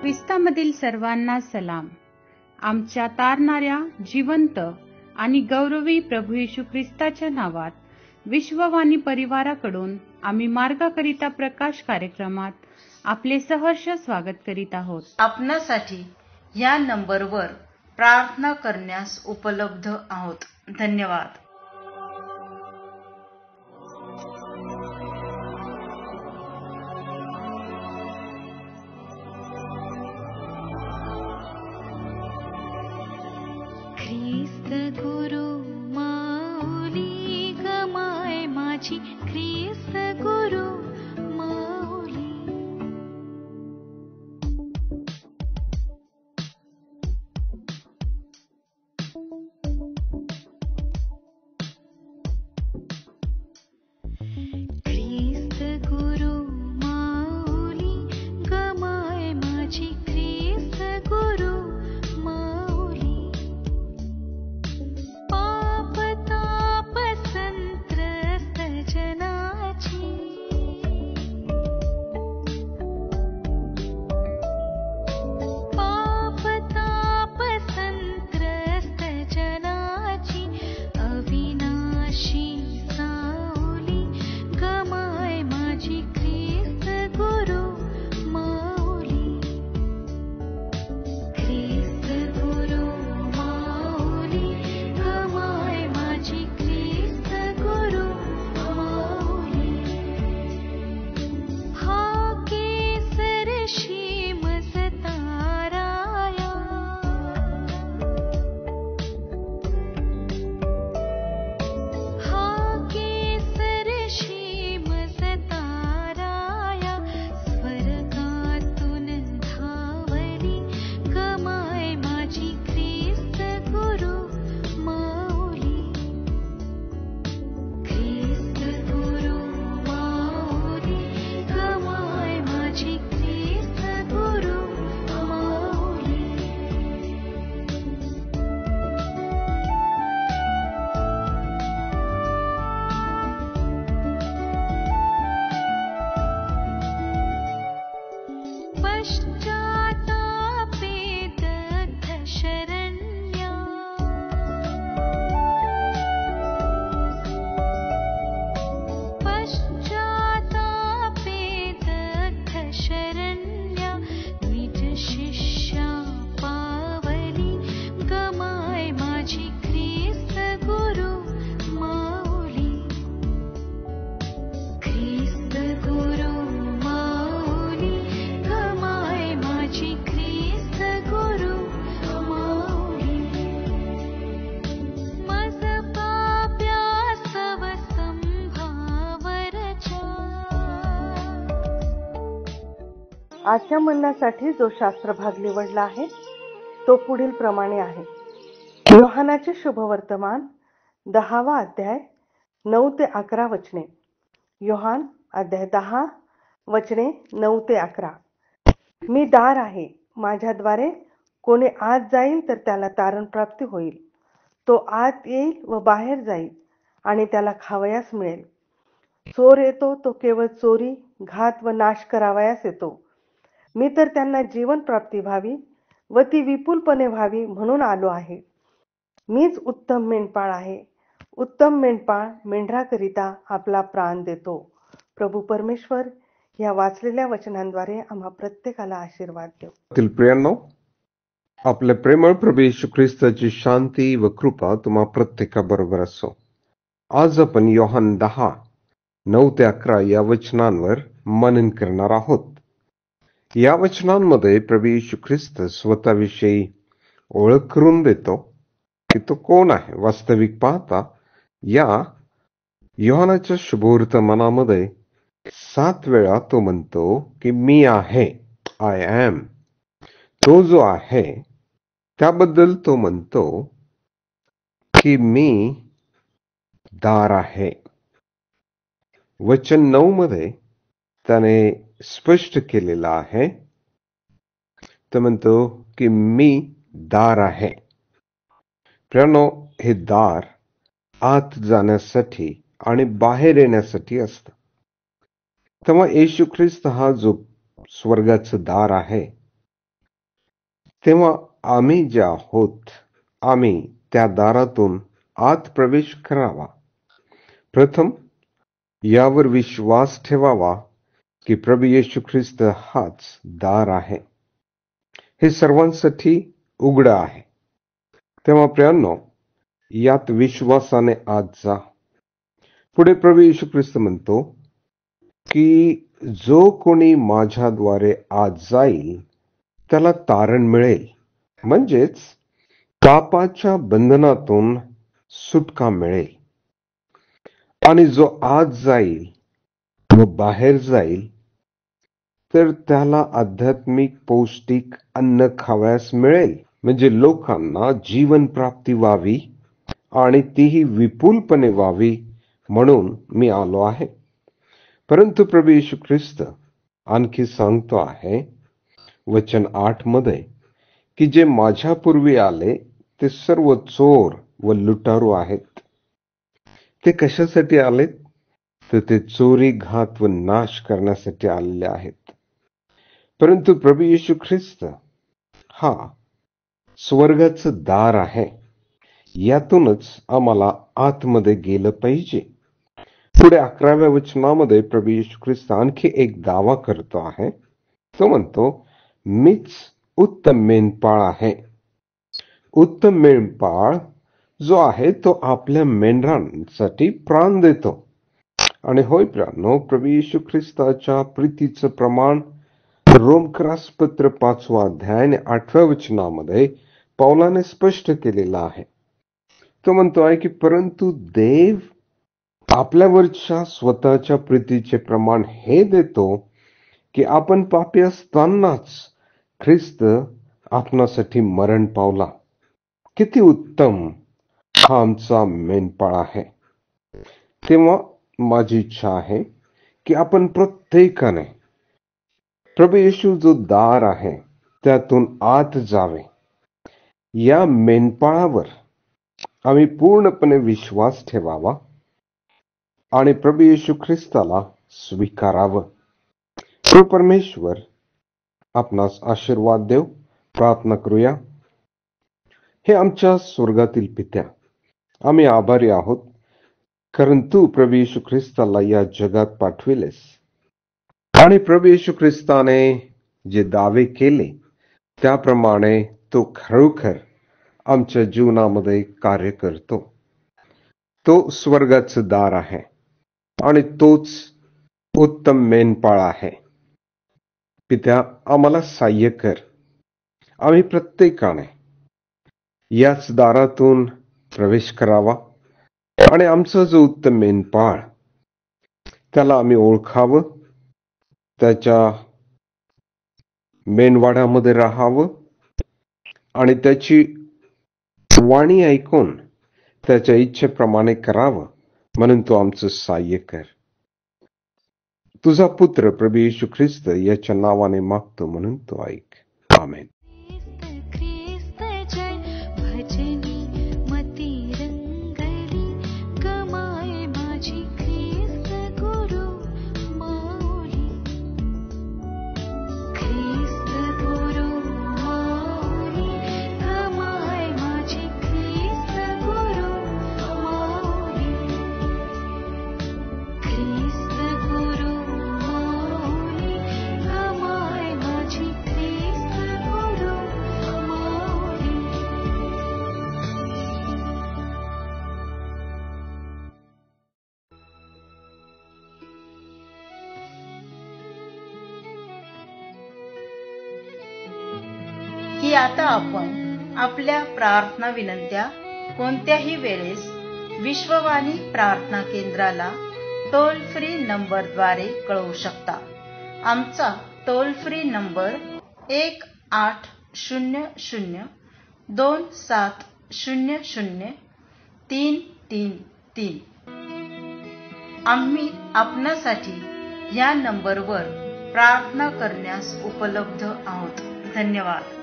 ख्रिस्तामधील सर्वांना सलाम. आमच्या तारणाऱ्या, जिवंत आणि गौरवी प्रभू येशू ख्रिस्ताच्या नावात विश्ववाणी परिवाराकडून आम्ही मार्गाकरिता प्रकाश कार्यक्रमात आपले सहर्ष स्वागत करीत आहोत. आपणासाठी या नंबरवर प्रार्थना करण्यास उपलब्ध आहोत. धन्यवाद. ख्रिस्त गुरु माऊली गमाय माझी, ख्रिस्त गुरु माऊली. ख्रिस्त गुरु माऊली गमाय माझी, ख्रिस्त गुरु माऊली. पाप ताप संत्रस्त जनाची, पाप ताप संत्रस्त जनाची अविनाशी सावली गमाय माझी, ख्रिस्त गुरु माऊली. ख्रिस्त गुरु माऊली गमाय माझी, ख्रिस्त गुरु माऊली. हा केसर शीमस ताराया, हा केसर शीमस ताराया स्वर्गातून धावली गमाय माझी, ख्रिस्त गुरु माऊली. ख्रिस्त गुरु माऊली गमाय माझी, ख्रिस्त गुरु माऊली. पश्चातापे दग्ध शरण्या, पश्चातापे दग्ध शरण्या निज शिष्या पावली गमाय माझी, ख्रिस्त गुरु माऊली. ख्रिस्त गुरु माऊली गमाय माझी, ख्रिस्त गुरु माऊली. मज पाप्या सव संभावरच्या, आजच्या म्हणण्यासाठी जो शास्त्रभाग निवडला आहे तो पुढील प्रमाणे आहे. योहानाचे शुभवर्तमान 10वा अध्याय 9 ते 11 वचने. योहान अध्याय 10 वचने 9 ते 11. मी दार आहे, माझ्याद्वारे कोणी आत जाईल तर त्याला तारण प्राप्ती होईल. तो आत येईल व बाहेर जाईल आणि त्याला खावयास मिळेल. चोर येतो तो केवळ चोरी, घात व नाश करावयास येतो. मी तर त्यांना जीवन प्राप्ती व्हावी व ती विपुलपणे व्हावी म्हणून आलो आहे. मीच उत्तम मेंढपाळ आहे. उत्तम मेंढपाळ मेंढराकरिता आपला प्राण देतो. प्रभू परमेश्वर या वाचलेल्या वचनांद्वारे आम्हा प्रत्येकाला आशीर्वाद देव. प्रियांनो, आपल्या प्रेमळ प्रभू येशू ख्रिस्ताची शांती व कृपा तुम्हा प्रत्येकाबरोबर असो. आज आपण योहान 10:9 ते 11 या वचनांवर मनन करणार आहोत. या वचनांमध्ये प्रभू येशू ख्रिस्त स्वतःविषयी ओळख करून देतो की तो कोण आहे. वास्तविक पाहता या योहानाच्या शुभवर्तमानामध्ये 7 वेळा तो म्हणतो की मी आहे, आय एम. तो जो आहे त्याबद्दल तो म्हणतो की मी दार आहे. वचन 9 मध्ये त्याने स्पष्ट केलेला आहे. तो म्हणतो की मी दार आहे. प्रियांनो, हे दार आत जाण्यासाठी आणि बाहेर येण्यासाठी असतं. तेव्हा येशू ख्रिस्त हा जो स्वर्गाचं दार आहे तेव्हा आम्ही जे आहोत आम्ही त्या दारातून आत प्रवेश करावा. प्रथम यावर विश्वास ठेवावा की प्रभू येशू ख्रिस्त हाच दार आहे. हे सर्वांसाठी उघड आहे. तेव्हा प्रियांनो, यात विश्वासाने आत जा. पुढे प्रभू येशू ख्रिस्त म्हणतो की जो कोणी माझ्याद्वारे आत जाईल त्याला तारण मिळेल, म्हणजेच पापाच्या बंधनातून सुटका मिळेल. आणि जो आत जाईल व बाहेर जाईल तर त्याला आध्यात्मिक पौष्टिक अन्न खावयास मिळेल, म्हणजे लोकांना जीवन प्राप्ती व्हावी आणि तीही विपुलपणे व्हावी म्हणून मी आलो आहे. परंतु प्रभू येशू ख्रिस्त आणखी सांगतो आहे वचन 8 मध्ये की जे माझ्यापूर्वी आले ते सर्व चोर व लुटारू आहेत. ते कशासाठी आलेत? तर ते चोरी, घात व नाश करण्यासाठी आलेले आहेत. परंतु प्रभू येशू ख्रिस्त हा स्वर्गाचं दार आहे. यातूनच आम्हाला आतमध्ये गेलं पाहिजे. पुढे 11व्या वचनामध्ये प्रभू येशू ख्रिस्त आणखी एक दावा करतो आहे. तो म्हणतो, मीच उत्तम मेंढपाळ आहे. उत्तम मेंढपाळ जो आहे तो आपल्या मेंढरांसाठी प्राण देतो. आणि होय प्रियांनो, प्रभू येशू ख्रिस्ताच्या प्रीतीचं प्रमाण रोमकरास पत्र 5वा अध्याय आणि 8व्या वचनामध्ये पौलाने स्पष्ट केलेला आहे. तो म्हणतो आहे की परंतु देव आपल्यावरच्या स्वतःच्या प्रीतीचे प्रमाण हे देतो की आपण पापी असतानाच ख्रिस्त आपणासाठी मरण पावला. किती उत्तम हा आमचा मेंढपाळ आहे. तेव्हा माझी इच्छा आहे की आपण प्रत्येकाने प्रभू येशू जो दार आहे त्यातून आत जावे. या मेंढपाळावर आम्ही पूर्णपणे विश्वास ठेवावा आणि प्रभू येशू ख्रिस्ताला स्वीकारावं. प्रभू परमेश्वर आपणास आशीर्वाद देव. प्रार्थना करूया. हे आमच्या स्वर्गातील पित्या, आम्ही आभारी आहोत कारण तू प्रभू येशू ख्रिस्ताला या जगात पाठविलेस आणि प्रभू येशू ख्रिस्ताने जे दावे केले त्याप्रमाणे तो खरोखर आमच्या जीवनामध्ये कार्य करतो. तो स्वर्गाचं दार आहे आणि तोच उत्तम मेंढपाळ आहे. पित्या, आम्हाला सहाय्य कर. आम्ही प्रत्येकाने याच दारातून प्रवेश करावा आणि आमचा जो उत्तम मेंढपाळ त्याला आम्ही ओळखावं, त्याच्या मेंढवाड्यामध्ये राहावं आणि त्याची वाणी ऐकून त्याच्या इच्छेप्रमाणे करावं म्हणून तू आमचं सहाय्य कर. तुझा पुत्र प्रभू येशू ख्रिस्त याच्या नावाने मागतो म्हणून तो ऐक. आमेन. ख्रिस्त जय भजनी मती रंगली कमाय माझी ख्रिस्त गुरु माऊली. ख्रिस्त गुरु माऊली कमाय माझी ख्रिस्त गुरु माऊली. ख्रिस्त गुरु माऊली कमाय माझी ख्रिस्त गुरु माऊली. की आता आपण आपल्या प्रार्थना विनंत्या कोणत्याही वेळेस विश्ववाणी प्रार्थना केंद्राला टोल फ्री नंबरद्वारे कळवू शकता. आमचा टोल फ्री नंबर 1-800-2700-333. आम्ही आपणासाठी या नंबरवर प्रार्थना करण्यास उपलब्ध आहोत. धन्यवाद.